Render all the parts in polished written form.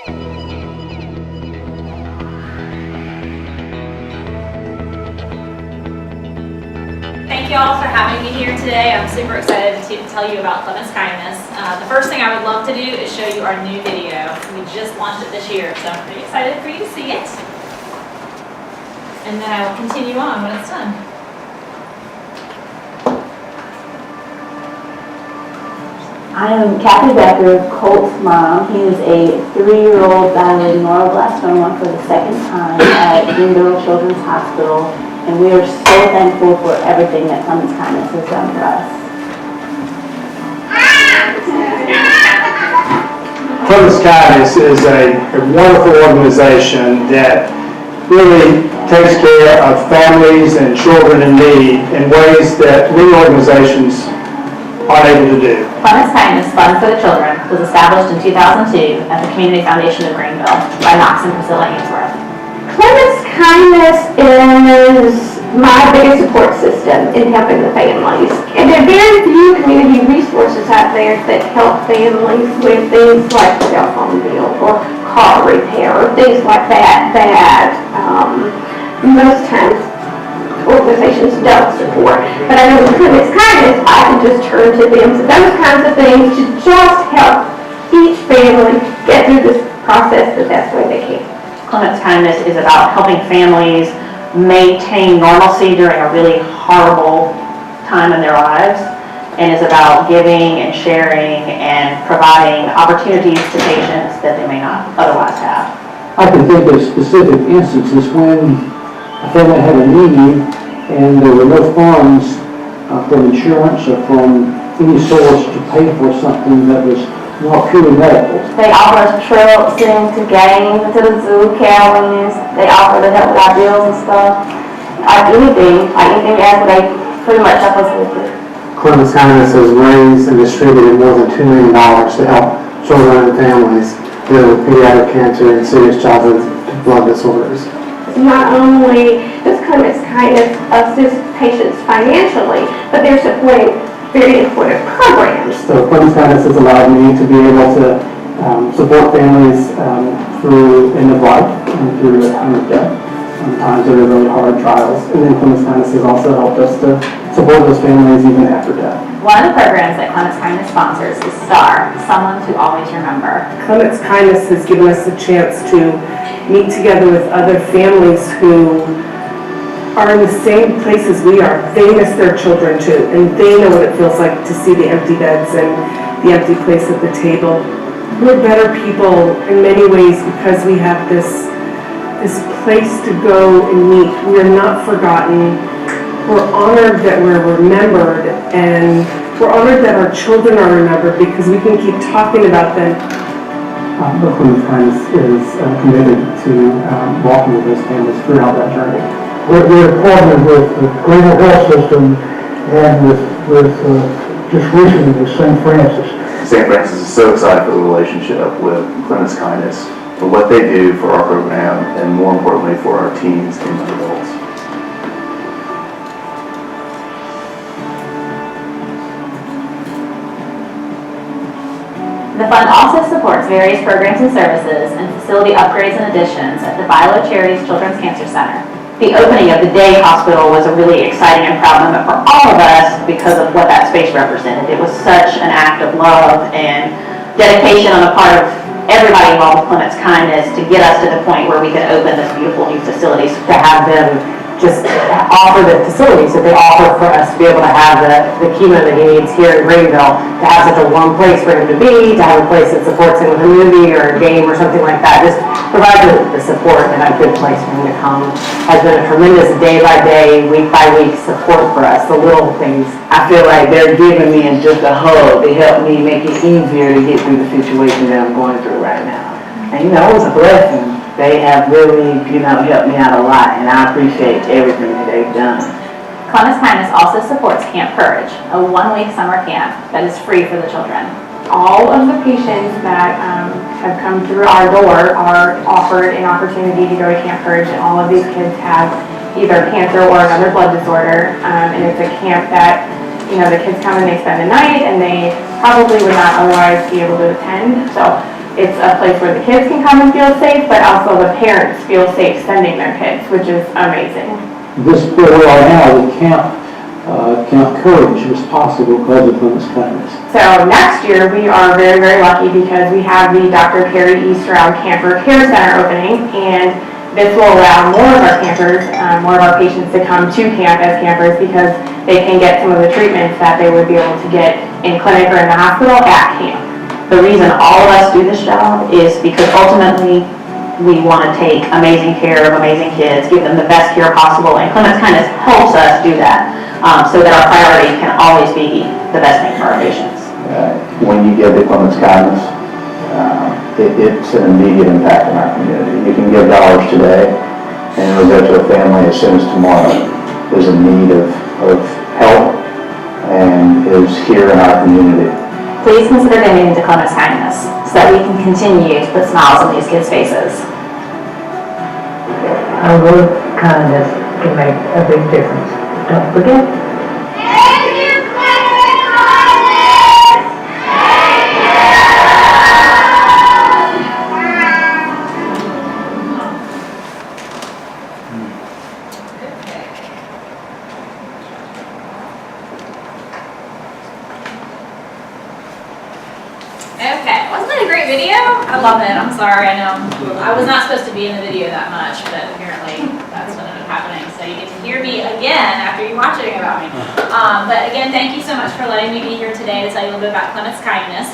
Thank you all for having me here today. I'm super excited to tell you about Clements Kindness. The first thing I would love to do is show you our new video. We just launched it this year, so I'm pretty excited for you to see it. And then I will continue on when it's done. I am Kathy Becker, Colt's mom. He is a 3-year-old battling neuroblastoma for the second time at Greenville Children's Hospital, and we are so thankful for everything that Clements Kindness has done for us. Clements Kindness is a wonderful organization that really takes care of families and children in need in ways that many organizations aren't able to do. Clements Kindness Fund for the Children was established in 2002 at the Community Foundation of Greenville by Knox and Priscilla Ainsworth. Clements Kindness is my biggest support system in helping the families. And there are very few community resources out there that help families with things like cell phone bill or car repair or things like that most times organizations don't support. But I know with Clements Kindness, I can just turn to them for those kinds of things to just help each family get through this process the best way they can. Clements Kindness is about helping families maintain normalcy during a really horrible time in their lives, and is about giving and sharing and providing opportunities to patients that they may not otherwise have. I can think of specific instances when a family had a need and there were no funds from insurance or from any source to pay for something that was not purely medical. They offer us trips to games, to the zoo, cabins. They offer to help with our bills and stuff. Anything else, they pretty much help us with it. Clements Kindness has raised and distributed more than $2 million to help children and families deal with pediatric cancer and serious childhood blood disorders. Not only does Clements Kindness assist patients financially, but they're supporting very important programs. So Clements Kindness has allowed me to be able to support families through end of life and through a time of death, times that are really hard trials. And then Clements Kindness has also helped us to support those families even after death. One of the programs that Clements Kindness sponsors is STAR, Someone to Always Remember. Clements Kindness has given us a chance to meet together with other families who are in the same place as we are. They miss their children too, and they know what it feels like to see the empty beds and the empty place at the table. We're better people in many ways because we have this place to go and meet. We're not forgotten. We're honored that we're remembered, and we're honored that our children are remembered because we can keep talking about them. Clements Kindness is committed to walking with those families throughout that journey. We're partnered with the Greenville Health System and with just recently with St. Francis. St. Francis is so excited for the relationship with Clements Kindness, for what they do for our program, and more importantly for our teens and adults. The fund also supports various programs and services and facility upgrades and additions at the Bilo Charities Children's Cancer Center. The opening of the day hospital was a really exciting and proud moment for all of us because of what that space represented. It was such an act of love and dedication on the part of everybody involved with Clements Kindness to get us to the point where we could open this beautiful new facilities, to have them just offer the facilities that they offer for us to be able to have the chemo that he needs here in Greenville, to have such a warm place for him to be, to have a place that supports him with a movie or a game or something like that. Just provides the support and a good place for him to come. Has been a tremendous day by day, week by week support for us, the little things. I feel like they're giving me just a hug to help me make it easier to get through the situation that I'm going through right now. And it was a blessing. They have really, helped me out a lot, and I appreciate everything that they've done. Clements Kindness also supports Camp Courage, a one-week summer camp that is free for the children. All of the patients that have come through our door are offered an opportunity to go to Camp Courage, and all of these kids have either cancer or another blood disorder, and it's a camp that the kids come and they spend the night, and they probably would not otherwise be able to attend. So It's a place where the kids can come and feel safe, but also the parents feel safe sending their kids, which is amazing. This, where we are now, the Camp Courage was possible because of Clements Kindness. So next year, we are very, very lucky because we have the Dr. Carrie E. Stroud Camper Care Center opening, and this will allow more of our campers, more of our patients to come to camp as campers because they can get some of the treatments that they would be able to get in clinic or in the hospital at camp. The reason all of us do this job is because ultimately we want to take amazing care of amazing kids, give them the best care possible, and Clements Kindness helps us do that so that our priority can always be the best thing for our patients. When you give to Clements Kindness, it's an immediate impact in our community. You can give dollars today, and it'll go to a family as soon as tomorrow is in need of help and is here in our community. Please consider donating to Clements Kindness so that we can continue to put smiles on these kids' faces. A little kindness can make a big difference. Don't forget. Okay, wasn't that a great video? I love it. I'm sorry, I know I was not supposed to be in the video that much, but apparently that's what ended up happening. So you get to hear me again after you watching about me. But again, thank you so much for letting me be here today to tell you a little bit about Clements Kindness.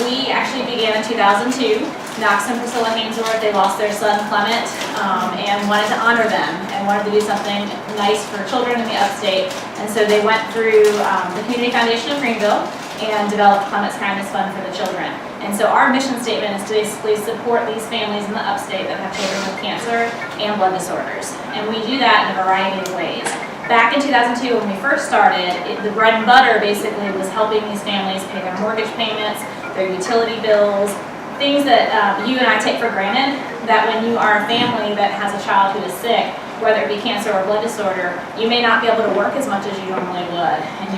We actually began in 2002. Knox and Priscilla Hainsworth, they lost their son Clement and wanted to honor them and wanted to do something nice for children in the upstate. And so they went through the Community Foundation of Greenville and developed Clements Kindness Fund for the children. And so our mission statement is to basically support these families in the upstate that have children with cancer and blood disorders. And we do that in a variety of ways. Back in 2002, when we first started, the bread and butter basically was helping these families pay their mortgage payments, their utility bills, things that you and I take for granted, that when you are a family that has a child who is sick, whether it be cancer or blood disorder, you may not be able to work as much as you normally would, and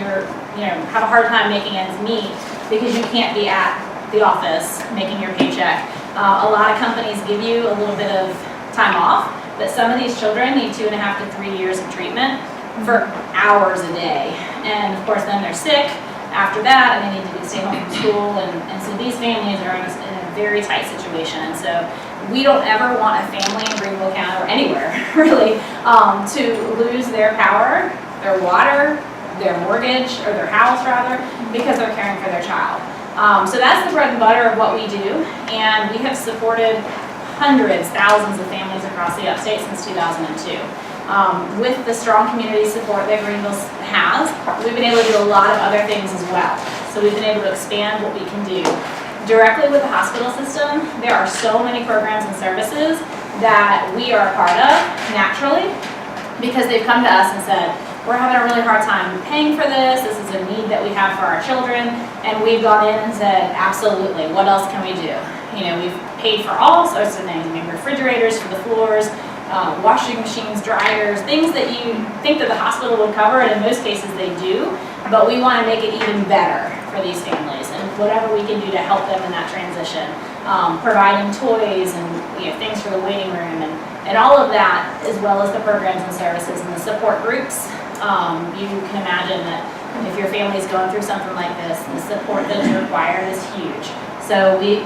have a hard time making ends meet because you can't be at the office making your paycheck. A lot of companies give you a little bit of time off, but some of these children need 2.5 to 3 years of treatment for hours a day, and of course then they're sick after that, and they need to stay home from school, and so these families are in a very tight situation. And so we don't ever want a family in Greenville County or anywhere really to lose their power, their water, their mortgage, or their house rather, because they're caring for their child. So that's the bread and butter of what we do, and we have supported hundreds, thousands of families across the upstate since 2002. With the strong community support that Greenville has, we've been able to do a lot of other things as well. So we've been able to expand what we can do. Directly with the hospital system, there are so many programs and services that we are a part of naturally because they've come to us and said, we're having a really hard time paying for this is a need that we have for our children, and we've gone in and said, absolutely, what else can we do? We've paid for all sorts of things, refrigerators for the floors, washing machines, dryers, things that you think that the hospital would cover, and in most cases they do, but we want to make it even better for these families, and whatever we can do to help them in that transition. Providing toys and things for the waiting room and all of that, as well as the programs and services and the support groups. You can imagine that if your family is going through something like this, the support that is required is huge. So we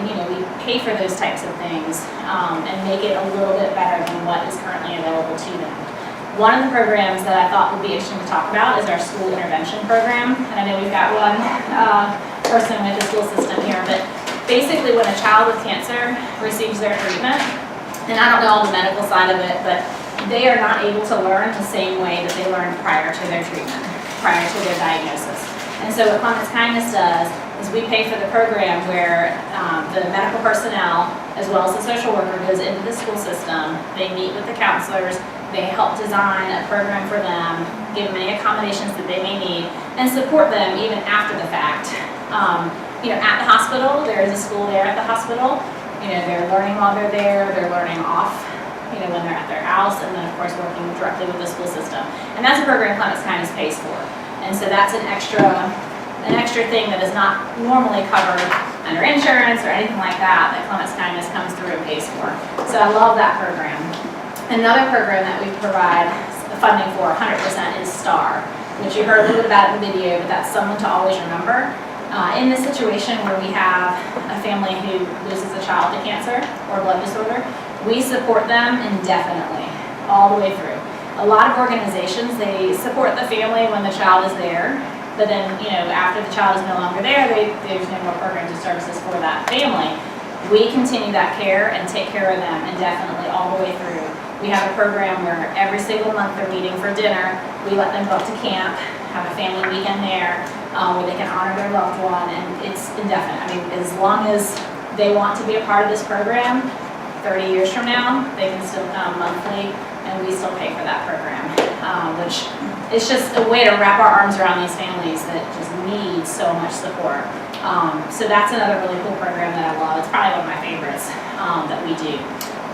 pay for those types of things and make it a little bit better than what is currently available to them. One of the programs that I thought would be interesting to talk about is our school intervention program. And I know we've got one person with the school system here, but basically when a child with cancer receives their treatment, and I don't know all the medical side of it, but they are not able to learn the same way that they learned prior to their treatment, prior to their diagnosis. And so what Clements Kindness does is we pay for the program where the medical personnel, as well as the social worker, goes into the school system. They meet with the counselors. They help design a program for them, give them any accommodations that they may need, and support them even after the fact. At the hospital, there is a school there at the hospital. They're learning while they're there. They're learning off, when they're at their house, and then of course working directly with the school system. And that's a program Clements Kindness pays for. And so that's an extra thing that is not normally covered under insurance or anything like that Clements Kindness comes through and pays for. So I love that program. Another program that we provide the funding for 100% is STAR, which you heard a little bit about in the video, but that's someone to always remember. In this situation where we have a family who loses a child to cancer or blood disorder, we support them indefinitely, all the way through. A lot of organizations, they support the family when the child is there, but then, after the child is no longer there, there's no more programs and services for that family. We continue that care and take care of them indefinitely, all the way through. We have a program where every single month they're meeting for dinner. We let them go up to camp, have a family weekend there, where they can honor their loved one, and it's indefinite. I mean, as long as they want to be a part of this program, 30 years from now, they can still come monthly, and we still pay for that program, which is just a way to wrap our arms around these families that just need so much support. So that's another really cool program that I love. It's probably one of my favorites that we do.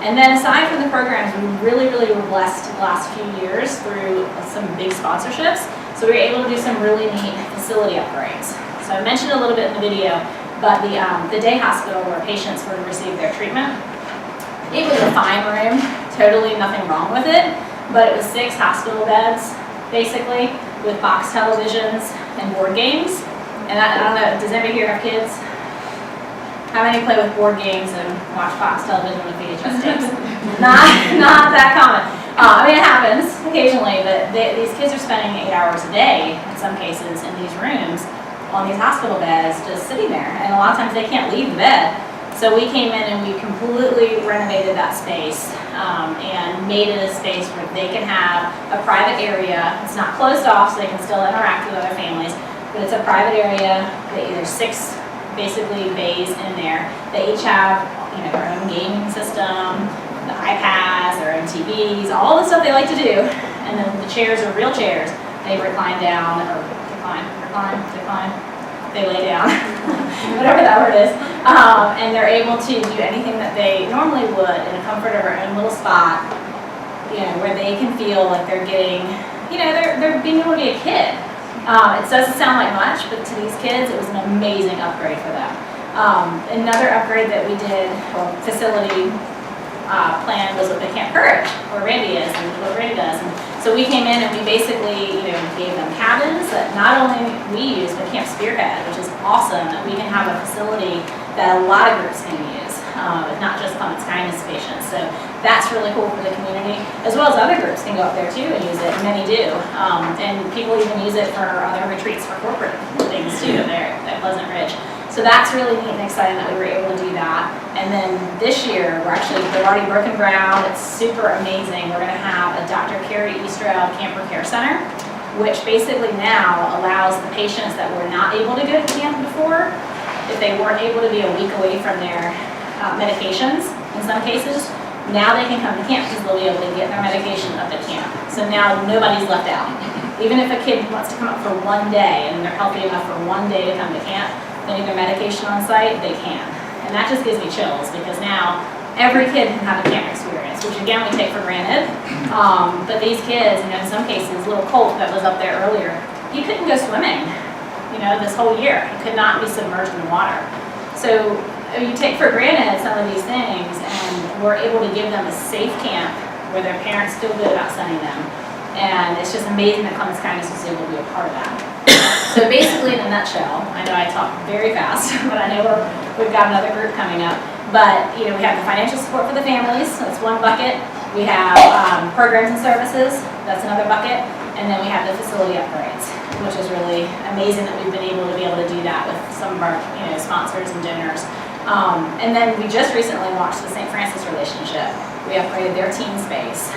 And then aside from the programs, we really were blessed the last few years through some big sponsorships. So we were able to do some really neat facility upgrades. So I mentioned a little bit in the video, but the day hospital where patients were to receive their treatment, it was a fine room, totally nothing wrong with it, but it was 6 hospital beds, basically, with box televisions and board games. And I don't know, does anybody here have kids? How many play with board games and watch box television with VHS tapes? not that common. I mean, it happens occasionally, but these kids are spending 8 hours a day, in some cases, in these rooms, on these hospital beds, just sitting there. And a lot of times they can't leave the bed. So we came in and we completely renovated that space and made it a space where they can have a private area. It's not closed off, so they can still interact with other families, but it's a private area. There's 6 basically bays in there. They each have their own gaming system, the iPads, their own TVs, all the stuff they like to do. And then the chairs are real chairs. They recline down, or recline. They lay down, whatever that word is. And they're able to do anything that they normally would in the comfort of their own little spot, where they can feel like they're getting, they're being able to be a kid. It doesn't sound like much, but to these kids, it was an amazing upgrade for them. Another upgrade that we did, or facility plan, was with the Camp Courage, where Randy is and what Randy does. And so we came in and we basically, gave them cabins that not only we use, but Camp Spearhead, which is awesome, that we can have a facility that a lot of groups can use, not just Clements Kindness patients. So that's really cool for the community, as well as other groups can go up there too and use it, and many do. And people even use it for other retreats for corporate things too there at Pleasant Ridge. So that's really neat and exciting that we were able to do that. And then this year, they've already broken ground. It's super amazing. We're going to have a Dr. Carrie Eastrell Camper Care Center, which basically now allows the patients that were not able to go to camp before, if they weren't able to be a week away from their medications in some cases, now they can come to camp because they'll be able to get their medication up at camp. So now nobody's left out. Even if a kid wants to come up for one day and they're healthy enough for one day to come to camp, they need their medication on site, they can. And that just gives me chills because now every kid can have a camp experience, which again we take for granted. But these kids, in some cases, little Colt that was up there earlier, he couldn't go swimming, this whole year. He could not be submerged in water. So you take for granted some of these things, and we're able to give them a safe camp where their parents feel good about sending them. And it's just amazing that Clements Kindness was able to be a part of that. So basically, in a nutshell, I know I talk very fast, but I know we've got another group coming up. But we have the financial support for the families, that's one bucket. We have programs and services, that's another bucket. And then we have the facility upgrades, which is really amazing that we've been able to do that with some of our sponsors and donors. And then we just recently launched the St. Francis relationship. We upgraded their teen space.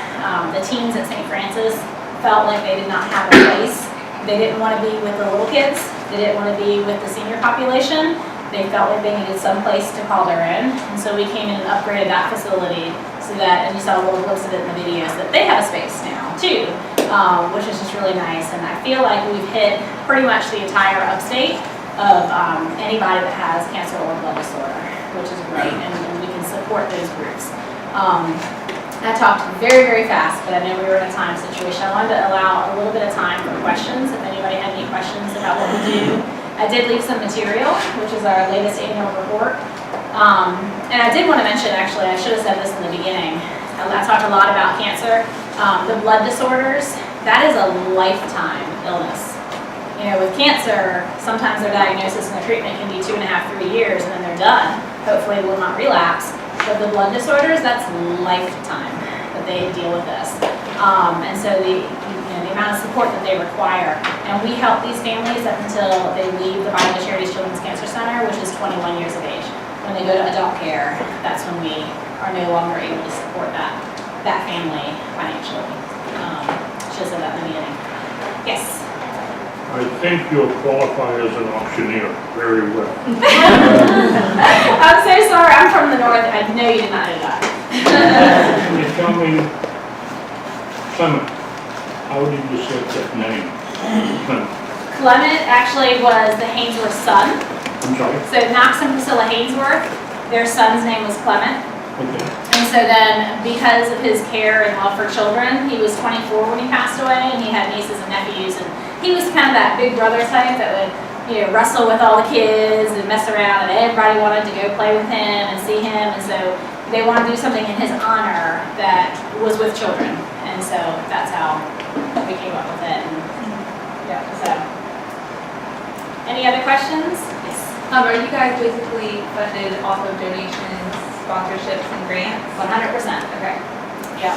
The teens at St. Francis felt like they did not have a place. They didn't want to be with the little kids. They didn't want to be with the senior population. They felt like they needed some place to call their own. And so we came in and upgraded that facility so that, and you saw a little glimpse of it in the videos, that they have a space now too, which is just really nice. And I feel like we've hit pretty much the entire upstate of anybody that has cancer or blood disorder, which is great, and we can support those groups. I talked very, very fast, but I know we were in a time situation. I wanted to allow a little bit of time for questions, if anybody had any questions about what we do I did leave some material, which is our latest annual report. And I did want to mention, actually, I should have said this in the beginning. I talked a lot about cancer. The blood disorders, that is a lifetime illness. You know, with cancer, sometimes their diagnosis and their treatment can be 2.5, 3 years, and then they're done. Hopefully it will not relapse. But the blood disorders, that's lifetime that they deal with this. And so the amount of support that they require. And we help these families up until they leave the Viola Charities Children's Cancer Center, which is 21 years of age. When they go to adult care, that's when we are no longer able to support that family financially. Should have said that in the beginning. Yes? I think you'll qualify as an auctioneer very well. I'm so sorry, I'm from the north, I know you did not know that. Can you tell me, Clement, how did you set that name? Clement. Clement actually was the Hainsworth son. I'm sorry? So Knox and Priscilla Hainsworth, their son's name was Clement. Okay. And so then, because of his care and love for children, he was 24 when he passed away, and he had nieces and nephews, and he was kind of that big brother type that would, you know, wrestle with all the kids and mess around, and everybody wanted to go play with him and see him, and so they wanted to do something in his honor that was with children, and so that's how we came up with it. And, yeah, so. Any other questions? Yes. Are you guys basically funded off of donations, sponsorships, and grants? 100%. Okay. Yeah.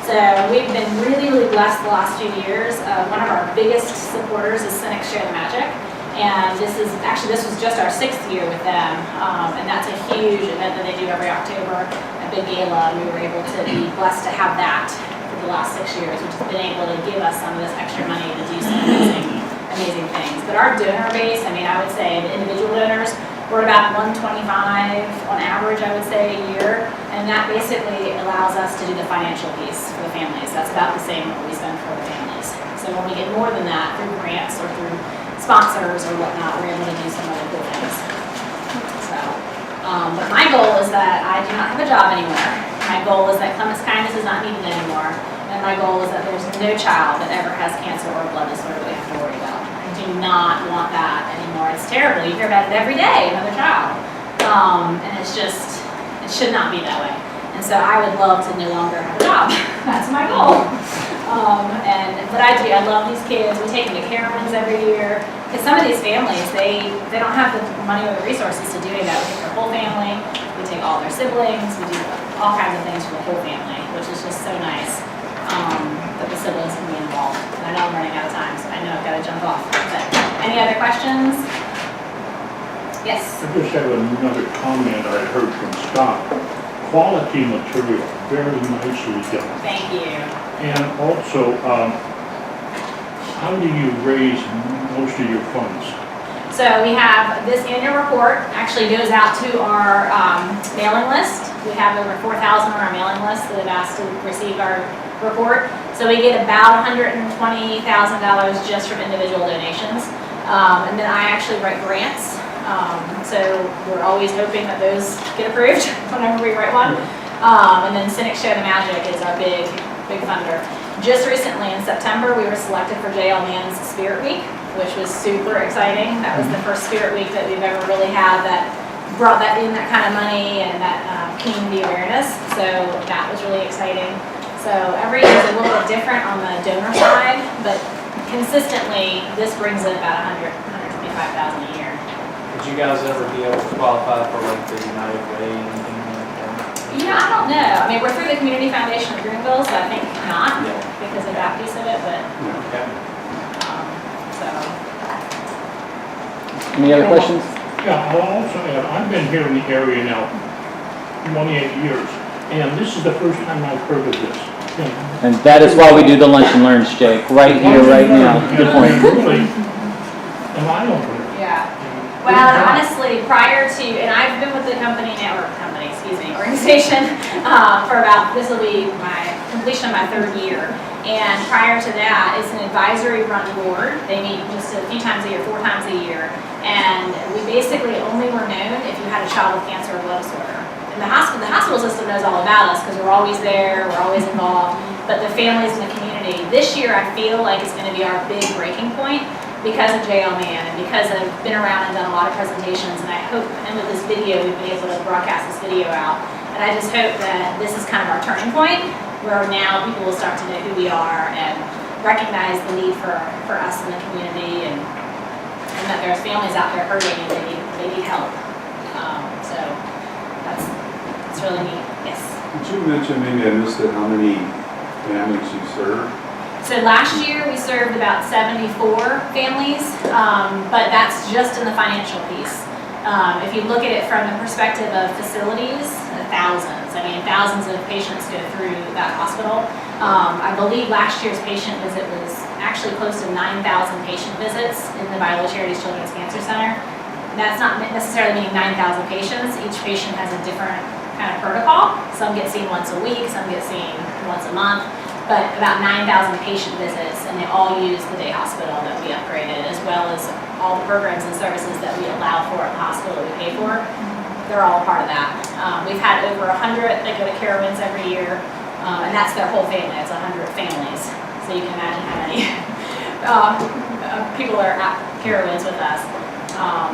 So we've been really, really blessed the last few years. One of our biggest supporters is Cynics Share the Magic. And this was just our 6th year with them. And that's a huge event that they do every October, a big gala. We were able to be blessed to have that for the last 6 years, which has been able to give us some of this extra money to do some amazing things. But our donor base, I mean, I would say the individual donors, we're about 125 on average, I would say, a year. And that basically allows us to do the financial piece for the families. That's about the same what we spend for the families. So when we get more than that through grants or through sponsors or whatnot, we're able to do some other cool things. So, but my goal is that I do not have a job anymore. My goal is that Clements Kindness is not needed anymore. And my goal is that there's no child that ever has cancer or a blood disorder that we have to worry about. I do not want that anymore. It's terrible. You hear about it every day, another child. And it's just, it should not be that way. And so I would love to no longer have a job. That's my goal. But I love these kids. We take them to Carowinds every year. Because some of these families, they don't have the money or the resources to do that. We take their whole family. We take all their siblings. We do all kinds of things for the whole family, which is just so nice that the siblings can be involved. And I know I'm running out of time, so I know I've got to jump off. But any other questions? Yes? I just have another comment I heard from Scott. Quality material, very nicely done. Thank you. And also, how do you raise most of your funds? So we have this annual report actually goes out to our mailing list. We have over 4,000 on our mailing list that have asked to receive our report. So we get about $120,000 just from individual donations. And then I actually write grants. So we're always hoping that those get approved whenever we write one. And then Cynics Share the Magic is our big funder. Just recently in September, we were selected for JL Mann's Spirit Week, which was super exciting. That was the first Spirit Week that we've ever really had that brought that kind of money and that community awareness. So that was really exciting. So every year is a little bit different on the donor side, but consistently this brings in about $125,000 a year. Would you guys ever be able to qualify for like the United Way or anything like that? Yeah, I don't know. I mean, we're through the Community Foundation of Greenville, so I think not because of that piece of it, but Okay. so. Any other questions? Yeah, I'll also add, I've been here in the area now 28 years, and this is the first time I've heard of this. And that is why we do the lunch and learns, Jake, right here, right now. Good point. Really, an eye-opener. Yeah. Well, honestly, prior to, and I've been with the organization for about, this will be my completion of my 3rd year. And prior to that, it's an advisory run board. They meet just a few times a year, 4 times a year. And we basically only were known if you had a child with cancer or blood disorder. And the hospital system knows all about us because we're always there, we're always involved. But the families in the community, this year I feel like it's going to be our big breaking point because of J.L. Mann and because I've been around and done a lot of presentations, and I hope, and with this video, we've been able to broadcast this video out. And I just hope that this is kind of our turning point, where now people will start to know who we are and recognize the need for us in the community, and that there's families out there hurting and they need help. So that's really neat. Yes. Did you mention, maybe I missed it, how many families you serve? So last year we served about 74 families, but that's just in the financial piece. If you look at it from the perspective of facilities, thousands. I mean, thousands of patients go through that hospital. I believe last year's patient visit was actually close to 9,000 patient visits in the Viola Charities Children's Cancer Center. That's not necessarily meaning 9,000 patients. Each patient has a different kind of protocol. Some get seen once a week, some get seen once a month. But about 9,000 patient visits, and they all use the day hospital that we upgraded, as well as all the programs and services that we allow for at the hospital that we pay for. They're all a part of that. We've had over 100 that go to Carowinds every year, and that's their whole family. It's 100 families. So you can imagine how many people are at Carowinds with us.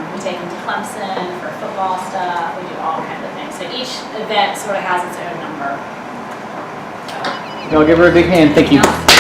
We take them to Clements for football stuff. We do all kinds of things. So each event sort of has its own number. Y'all give her a big hand. Thank you.